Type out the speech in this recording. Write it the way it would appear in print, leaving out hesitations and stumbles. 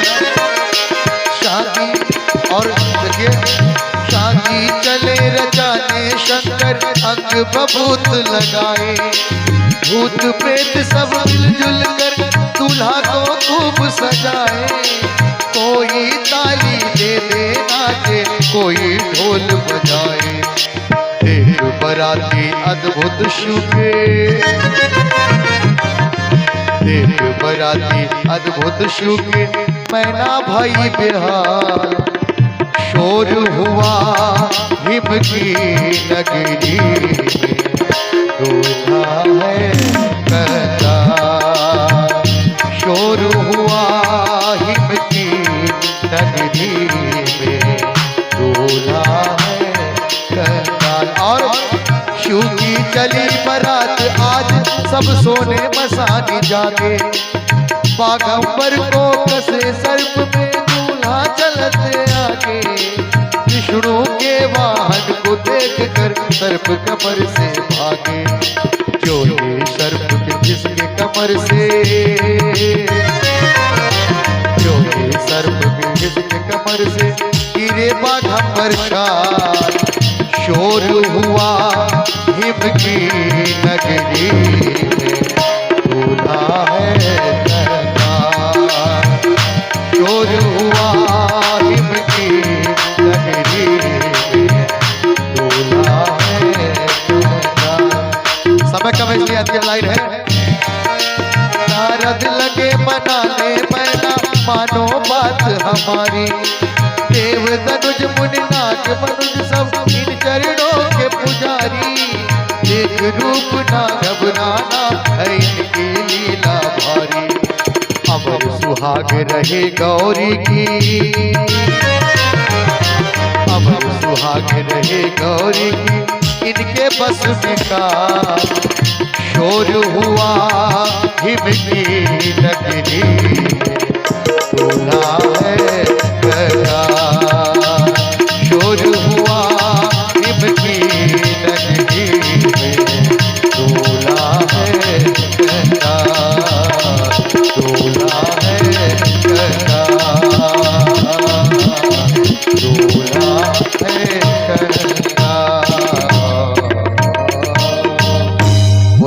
है शादी। और देखिए शादी चले रचाने शंकर अंग बभूत लगाए, भूत प्रेत सब मिलजुल कर दूल्हा को खूब सजाए। कोई ताली दे दे नाचे, कोई ढोल बजाए, देख बराती अद्भुत शुभे, देख बराती अद्भुत शुभे। मैना भाई बेहाल शोर हुआ हिम की नगरी में, दूल्हा है कहता। शोर हुआ हिम की नगरी में, दूल्हा है कहता। और शिव की चली बरात आज सब सोने मसानी जागे, बागंबर को कसे सर्प में दूल्हा चलते आगे। विष्णु के वाहन को देख कर सर्प कमर से भागे, जो ये सर्प जिसके कमर से, जो ये सर्प जिसके कमर से गिरे बागंबर छाल। शोर हुआ हिम की नगरी में, दूल्हा है कहता। शोर हुआ हिम की नगरी में, दूल्हा है कहता। समय कम इसलिए अंतिम लाइन है। नारद लगे मनाने मैना मानो बात हमारी, देव धनुज मुनि नाग मनुज सब इन चरणों के पुजारी। एक रूप ना घबराना है इनकी लीला भारी, अमर सुहाग रहे गौरी की, अमर सुहाग रहे गौरी की इनके बस विकार। शोर हुआ हिम की नगरी में, दूल्हा है